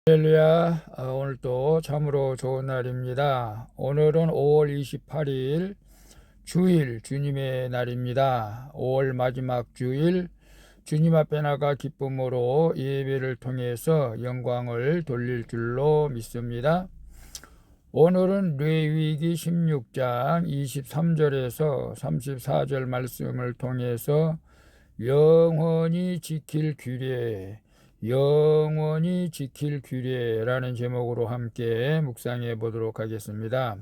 할렐루야. 오늘도 참으로 좋은 날입니다. 오늘은 5월 28일 주일, 주님의 날입니다. 5월 마지막 주일, 주님 앞에 나가 기쁨으로 예배를 통해서 영광을 돌릴 줄로 믿습니다. 오늘은 레위기 16장 23절에서 34절 말씀을 통해서 영원히 지킬 규례, 영원히 지킬 규례라는 제목으로 함께 묵상해 보도록 하겠습니다.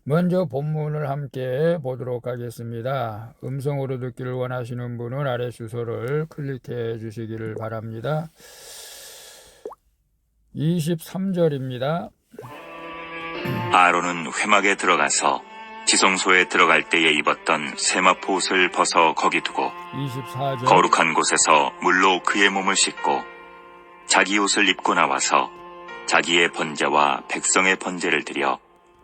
먼저 본문을 함께 보도록 하겠습니다. 음성으로 듣기를 원하시는 분은 아래 주소를 클릭해 주시기를 바랍니다. 23절입니다. 아론은 회막에 들어가서 지성소에 들어갈 때에 입었던 세마포 옷을 벗어 거기 두고 24절 거룩한 곳에서 물로 그의 몸을 씻고 자기 옷을 입고 나와서 자기의 번제와 백성의 번제를 드려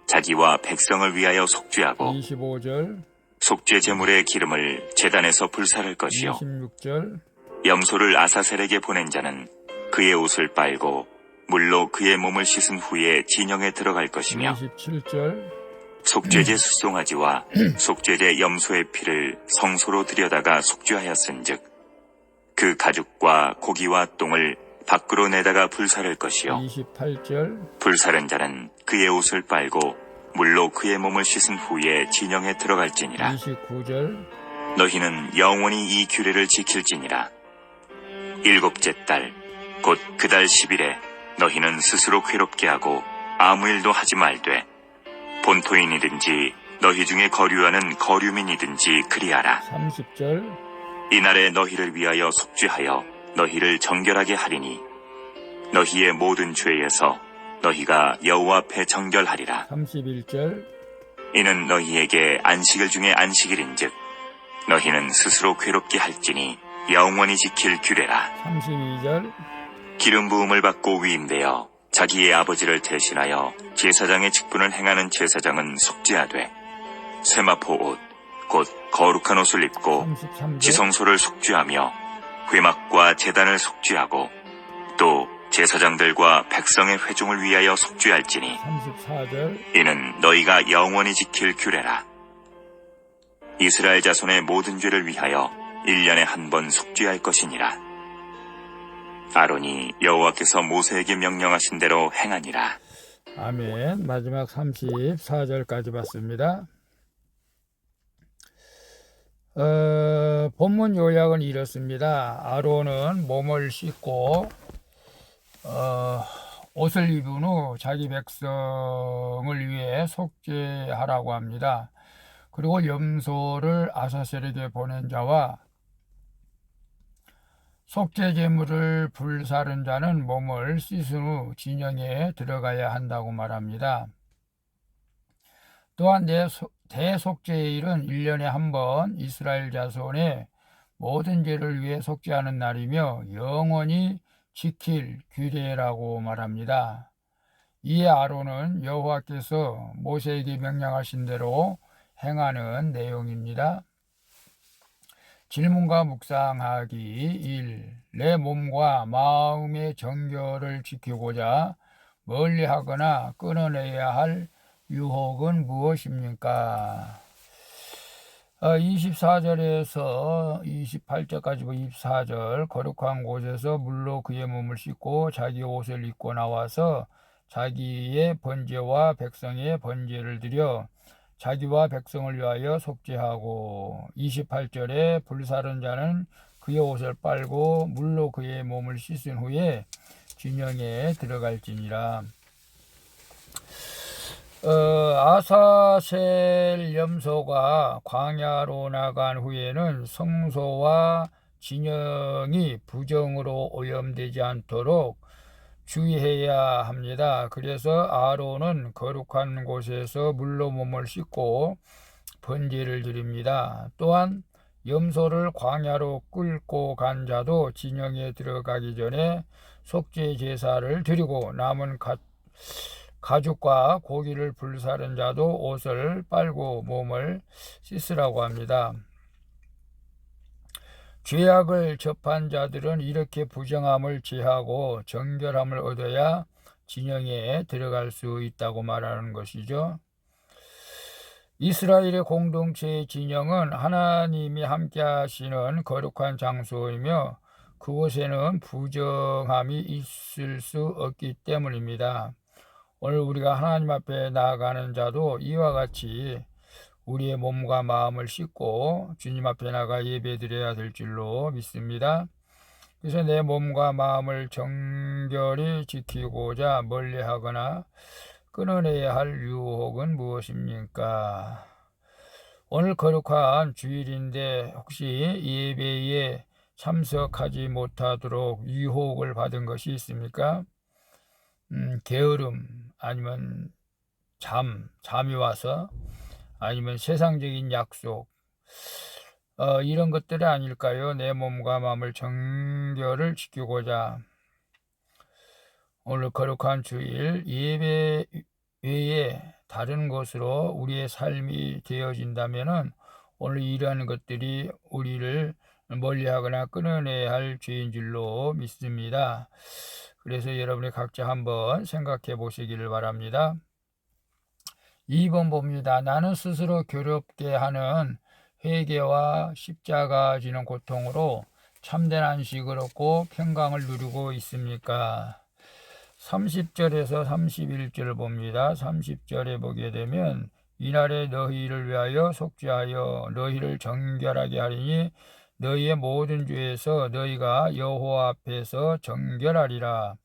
자기와 백성을 위하여 속죄하고 25절 속죄 제물의 기름을 제단에서 불사를 것이요 26절 염소를 아사셀에게 보낸 자는 그의 옷을 빨고 물로 그의 몸을 씻은 후에 진영에 들어갈 것이며 27절 속죄제 숫송아지와 속죄제 염소의 피를 성소로 들여다가 속죄하였은즉 그 가죽과 고기와 똥을 밖으로 내다가 불사를 것이요 28절 불사른 자는 그의 옷을 빨고 물로 그의 몸을 씻은 후에 진영에 들어갈지니라. 29절 너희는 영원히 이 규례를 지킬지니라. 일곱째 달 곧 그 달 10일에 너희는 스스로 괴롭게 하고 아무 일도 하지 말되 본토인이든지 너희 중에 거류하는 거류민이든지 그리하라. 30절 이날에 너희를 위하여 속죄하여 너희를 정결하게 하리니 너희의 모든 죄에서 너희가 여호와 앞에 정결하리라. 31절 이는 너희에게 안식일 중에 안식일인즉 너희는 스스로 괴롭게 할지니 영원히 지킬 규례라. 32절 기름 부음을 받고 위임되어 자기의 아버지를 대신하여 제사장의 직분을 행하는 제사장은 속죄하되 세마포 옷 곧 거룩한 옷을 입고 33절 지성소를 속죄하며 회막과 제단을 속죄하고 또 제사장들과 백성의 회중을 위하여 속죄할지니 34절 이는 너희가 영원히 지킬 규례라. 이스라엘 자손의 모든 죄를 위하여 1년에 한 번 속죄할 것이니라. 아론이 여호와께서 모세에게 명령하신 대로 행하니라. 아멘. 마지막 34절까지 봤습니다. 본문 요약은 이렇습니다. 아론은 몸을 씻고 옷을 입은 후 자기 백성을 위해 속죄하라고 합니다. 그리고 염소를 아사셀에게 보낸 자와 속죄 제물을 불사른 자는 몸을 씻은 후 진영에 들어가야 한다고 말합니다. 또한 대속죄일은 1년에 한 번 이스라엘 자손의 모든 죄를 위해 속죄하는 날이며 영원히 지킬 규례라고 말합니다. 이에 아론은 여호와께서 모세에게 명령하신 대로 행하는 내용입니다. 질문과 묵상하기 1. 내 몸과 마음의 정결을 지키고자 멀리하거나 끊어내야 할 유혹은 무엇입니까? 24절에서 28절까지 24절 거룩한 곳에서 물로 그의 몸을 씻고 자기 옷을 입고 나와서 자기의 번제와 백성의 번제를 드려 자기와 백성을 위하여 속죄하고 28절에 불사른 자는 그의 옷을 빨고 물로 그의 몸을 씻은 후에 진영에 들어갈지니라. 아사셀 염소가 광야로 나간 후에는 성소와 진영이 부정으로 오염되지 않도록 주의해야 합니다. 그래서 아론은 거룩한 곳에서 물로 몸을 씻고 번제를 드립니다. 또한 염소를 광야로 끌고 간 자도 진영에 들어가기 전에 속죄 제사를 드리고 남은 가죽과 고기를 불사른 자도 옷을 빨고 몸을 씻으라고 합니다. 죄악을 접한 자들은 이렇게 부정함을 제하고 정결함을 얻어야 진영에 들어갈 수 있다고 말하는 것이죠. 이스라엘의 공동체의 진영은 하나님이 함께 하시는 거룩한 장소이며 그곳에는 부정함이 있을 수 없기 때문입니다. 오늘 우리가 하나님 앞에 나아가는 자도 이와 같이 우리의 몸과 마음을 씻고 주님 앞에 나가 예배드려야 될 줄로 믿습니다. 그래서 내 몸과 마음을 정결히 지키고자 멀리하거나 끊어내야 할 유혹은 무엇입니까? 오늘 거룩한 주일인데 혹시 예배에 참석하지 못하도록 유혹을 받은 것이 있습니까? 게으름, 아니면 잠이 와서, 아니면 세상적인 약속, 이런 것들이 아닐까요? 내 몸과 마음을 정결을 지키고자 오늘 거룩한 주일 예배 외에 다른 것으로 우리의 삶이 되어진다면은 오늘 이러한 것들이 우리를 멀리하거나 끊어내야 할 죄인 줄로 믿습니다. 그래서 여러분이 각자 한번 생각해 보시기를 바랍니다. 2번 봅니다. 나는 스스로 괴롭게 하는 회개와 십자가 지는 고통으로 참된 안식을 얻고 평강을 누리고 있습니까? 30절에서 31절 봅니다. 30절에 보게 되면 이날에 너희를 위하여 속죄하여 너희를 정결하게 하리니 너희의 모든 죄에서 너희가 여호와 앞에서 정결하리라.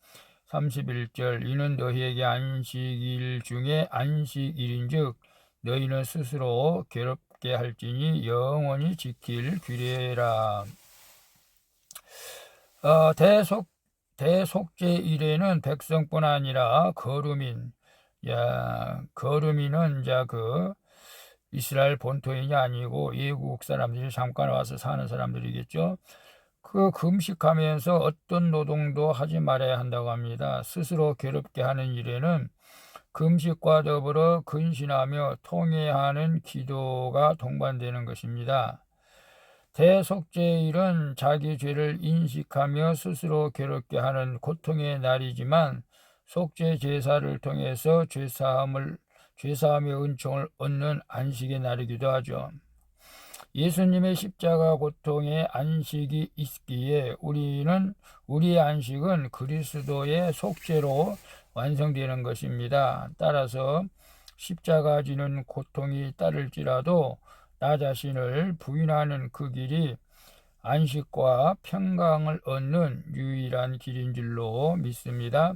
31절 이는 너희에게 안식일 중에 안식일인즉 너희는 스스로 괴롭게 할지니 영원히 지킬 규례라. 대속죄일에는 백성뿐 아니라 거류민은 이스라엘 본토인이 아니고 외국 사람들이 잠깐 와서 사는 사람들이겠죠. 그 금식하면서 어떤 노동도 하지 말아야 한다고 합니다. 스스로 괴롭게 하는 일에는 금식과 더불어 근신하며 통회하는 기도가 동반되는 것입니다. 대속죄일은 자기 죄를 인식하며 스스로 괴롭게 하는 고통의 날이지만 속죄 제사를 통해서 죄사함의 은총을 얻는 안식의 날이기도 하죠. 예수님의 십자가 고통의 안식이 있기에 우리의 안식은 그리스도의 속죄로 완성되는 것입니다. 따라서 십자가 지는 고통이 따를지라도 나 자신을 부인하는 그 길이 안식과 평강을 얻는 유일한 길인 줄로 믿습니다.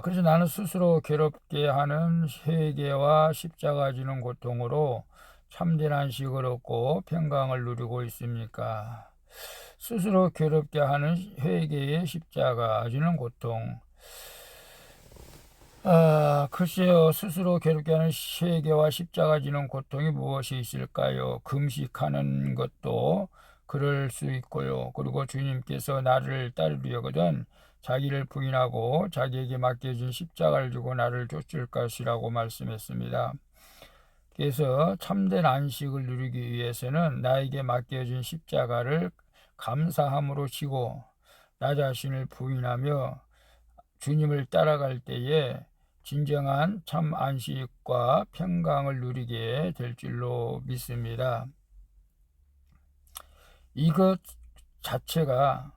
그래서 나는 스스로 괴롭게 하는 회개와 십자가 지는 고통으로 참된 안식을 얻고 평강을 누리고 있습니까? 스스로 괴롭게 하는 회개의 십자가 지는 고통. 글쎄요, 스스로 괴롭게 하는 회개와 십자가 지는 고통이 무엇이 있을까요? 금식하는 것도 그럴 수 있고요. 그리고 주님께서 나를 따르려거든 자기를 부인하고 자기에게 맡겨진 십자가를 지고 나를 쫓을 것이라고 말씀했습니다. 그래서 참된 안식을 누리기 위해서는 나에게 맡겨진 십자가를 감사함으로 지고 나 자신을 부인하며 주님을 따라갈 때에 진정한 참 안식과 평강을 누리게 될 줄로 믿습니다. 이것 자체가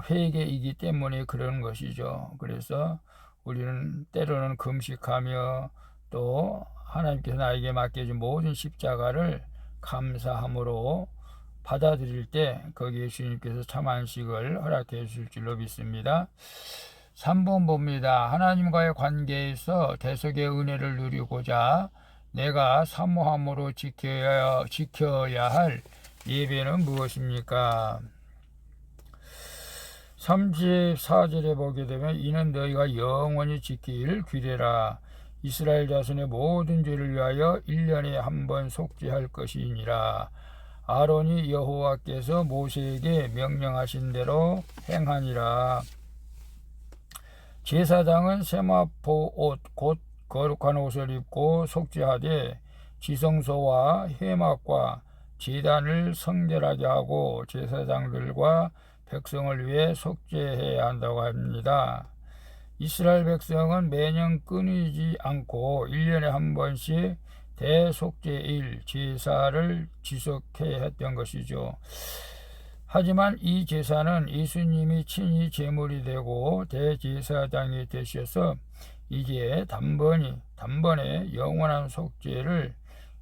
회개이기 때문에 그런 것이죠. 그래서 우리는 때로는 금식하며 또 하나님께서 나에게 맡겨진 모든 십자가를 감사함으로 받아들일 때 거기에 주님께서 참 안식을 허락해 주실 줄로 믿습니다. 3번 봅니다. 하나님과의 관계에서 대속의 은혜를 누리고자 내가 사모함으로 지켜야 할 예배는 무엇입니까? 34절에 보게 되면 이는 너희가 영원히 지킬 규례라. 이스라엘 자손의 모든 죄를 위하여 1년에 한 번 속죄할 것이니라. 아론이 여호와께서 모세에게 명령하신 대로 행하니라. 제사장은 세마포 옷 곧 거룩한 옷을 입고 속죄하되 지성소와 회막과 제단을 성결하게 하고 제사장들과 백성을 위해 속죄해야 한다고 합니다. 이스라엘 백성은 매년 끊이지 않고 1년에 한 번씩 대속죄일 제사를 지속해야 했던 것이죠. 하지만 이 제사는 예수님이 친히 제물이 되고 대제사장이 되셔서 이제 단번에 영원한 속죄를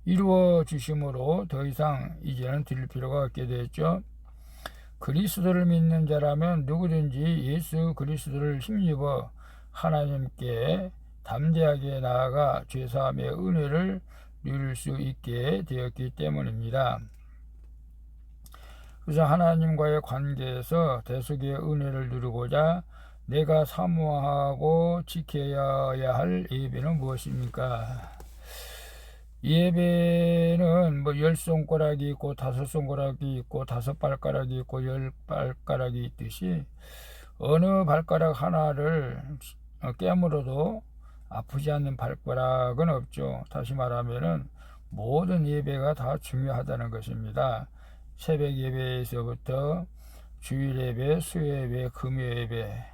이루어 주심으로 더 이상 이제는 드릴 필요가 없게 되었죠. 그리스도를 믿는 자라면 누구든지 예수 그리스도를 힘입어 하나님께 담대하게 나아가 죄사함의 은혜를 누릴 수 있게 되었기 때문입니다. 그래서 하나님과의 관계에서 대속의 은혜를 누리고자 내가 사모하고 지켜야 할 예배는 무엇입니까? 예배는 뭐 10손가락이 있고 5손가락이 있고 5발가락이 있고 10발가락이 있듯이 어느 발가락 하나를 깨물어도 아프지 않는 발가락은 없죠. 다시 말하면은 모든 예배가 다 중요하다는 것입니다. 새벽 예배에서부터 주일 예배, 수요 예배, 금요 예배,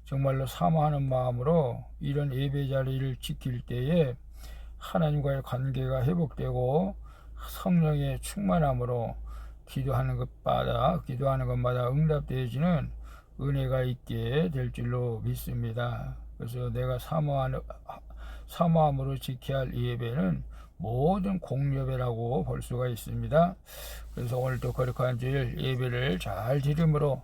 정말로 사모하는 마음으로 이런 예배 자리를 지킬 때에 하나님과의 관계가 회복되고 성령의 충만함으로 기도하는 것마다 응답되어지는 은혜가 있게 될 줄로 믿습니다. 그래서 내가 사모함으로 지켜야 할 예배는 모든 공예배라고 볼 수가 있습니다. 그래서 오늘도 거룩한 주일 예배를 잘 드림으로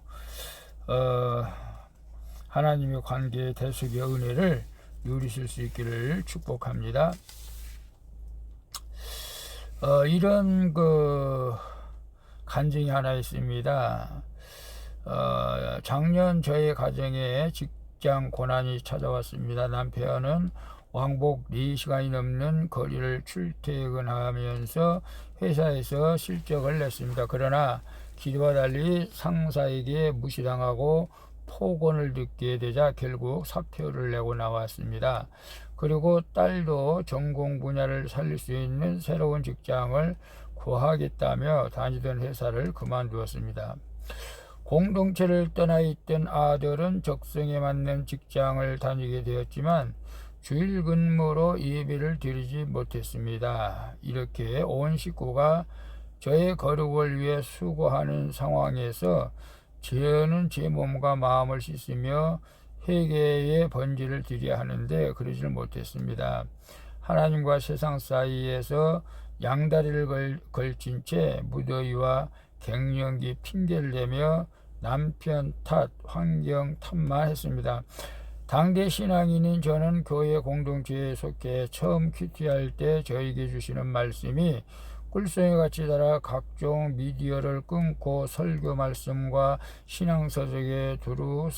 하나님의 관계의 대속의 은혜를 누리실 수 있기를 축복합니다. 이런 간증이 하나 있습니다. 작년 저의 가정에 직장 고난이 찾아왔습니다. 남편은 왕복 4시간이 넘는 거리를 출퇴근하면서 회사에서 실적을 냈습니다. 그러나 기도와 달리 상사에게 무시당하고 폭언을 듣게 되자 결국 사표를 내고 나왔습니다. 그리고 딸도 전공 분야를 살릴 수 있는 새로운 직장을 구하겠다며 다니던 회사를 그만두었습니다. 공동체를 떠나 있던 아들은 적성에 맞는 직장을 다니게 되었지만 주일 근무로 예배를 드리지 못했습니다. 이렇게 온 식구가 저의 거룩을 위해 수고하는 상황에서 저는 제 몸과 마음을 씻으며 회개의 번제를 드려야 하는데 그러질 못했습니다. 하나님과 세상 사이에서 양다리를 걸친 채 무더위와 갱년기 핑계를 대며 남편 탓, 환경 탓만 했습니다. 당대 신앙인인 저는 교회 공동체에 속해 처음 큐티할 때 저에게 주시는 말씀이 꿀송이같이 자라 각종 미디어를 끊고 설교 말씀과 신앙서적에 두루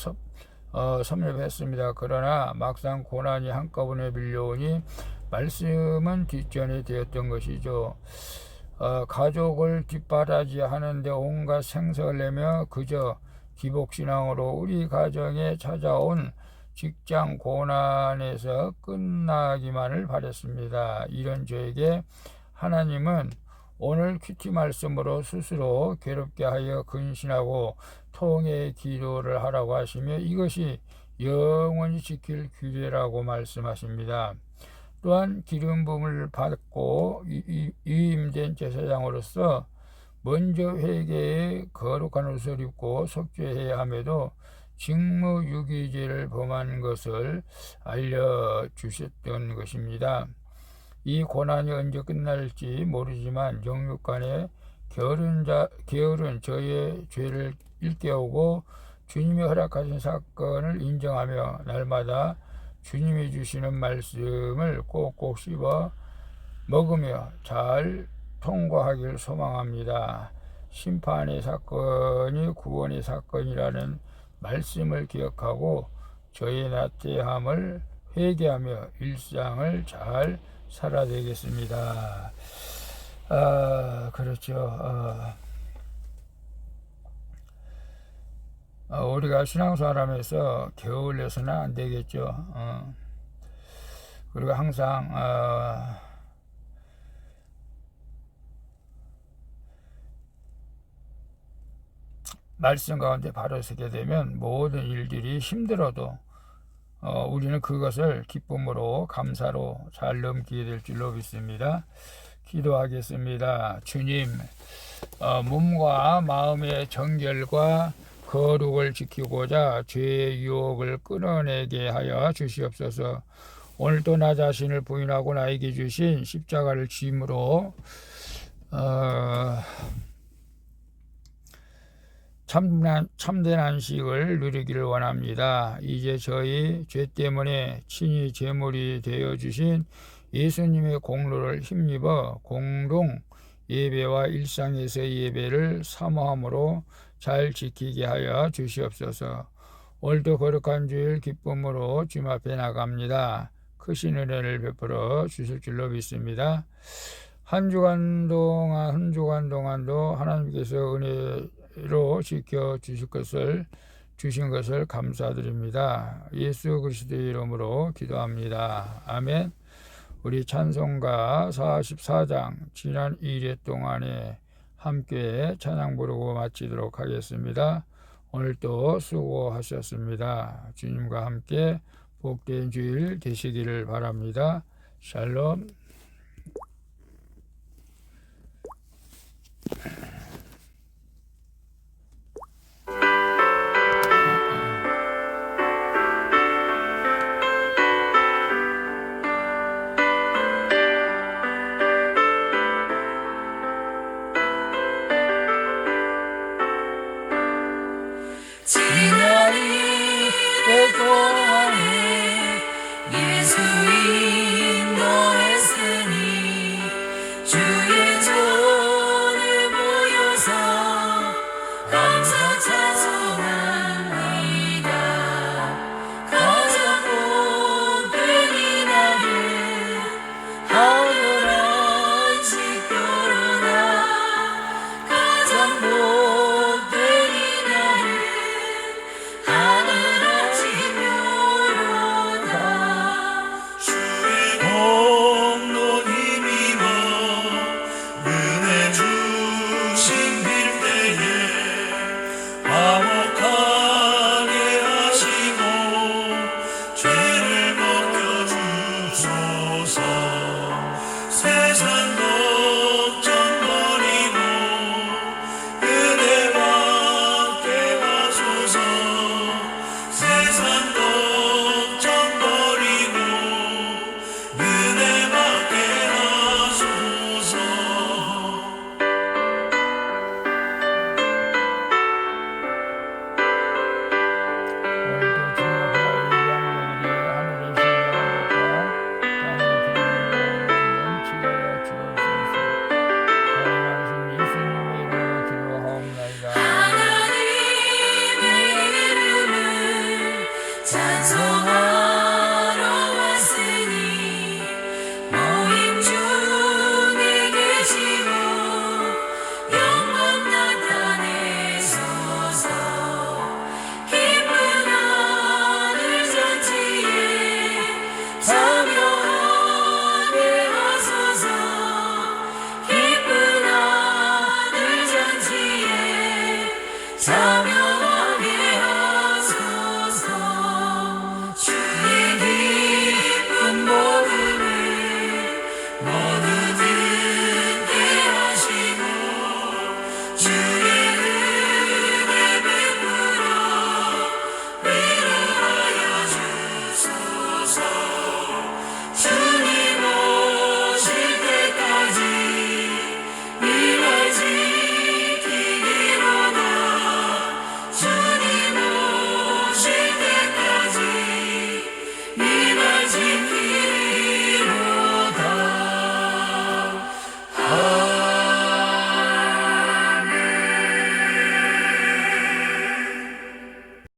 섭렵했습니다. 그러나 막상 고난이 한꺼번에 밀려오니 말씀은 뒷전이 되었던 것이죠. 가족을 뒷바라지하는데 온갖 생색을 내며 그저 기복신앙으로 우리 가정에 찾아온 직장 고난에서 끝나기만을 바랬습니다. 이런 저에게 하나님은 오늘 큐티 말씀으로 스스로 괴롭게 하여 근신하고 통의 기도를 하라고 하시며 이것이 영원히 지킬 규례라고 말씀하십니다. 또한 기름 부음을 받고 유임된 제사장으로서 먼저 회개에 거룩한 옷을 입고 속죄해야 함에도 직무유기죄를 범한 것을 알려주셨던 것입니다. 이 고난이 언제 끝날지 모르지만 영육간에 게으른 저의 죄를 일깨우고 주님이 허락하신 사건을 인정하며 날마다 주님이 주시는 말씀을 꼭꼭 씹어 먹으며 잘 통과하길 소망합니다. 심판의 사건이 구원의 사건이라는 말씀을 기억하고 저의 나태함을 회개하며 일상을 잘 살아야 되겠습니다. 그렇죠. 우리가 신앙생활하면서 게을러서는 안 되겠죠. 그리고 항상 말씀 가운데 바로 서게 되면 모든 일들이 힘들어도 우리는 그것을 기쁨으로 감사로 잘 넘기게 될 줄로 믿습니다. 기도하겠습니다. 주님, 몸과 마음의 정결과 거룩을 지키고자 죄의 유혹을 끊어내게 하여 주시옵소서. 오늘도 나 자신을 부인하고 나에게 주신 십자가를 짐으로 참된 안식을 누리기를 원합니다. 이제 저희 죄 때문에 친히 제물이 되어 주신 예수님의 공로를 힘입어 공동 예배와 일상에서의 예배를 사모함으로 잘 지키게 하여 주시옵소서. 오늘도 거룩한 주일 기쁨으로 주님 앞에 나갑니다. 크신 은혜를 베풀어 주실 줄로 믿습니다. 한 주간 동안도 하나님께서 은혜로 지켜 주신 것을 감사드립니다. 예수 그리스도의 이름으로 기도합니다. 아멘. 우리 찬송가 44장 지난 2일 동안에 함께 찬양 부르고 마치도록 하겠습니다. 오늘도 수고하셨습니다. 주님과 함께 복된 주일 되시기를 바랍니다. 샬롬. 주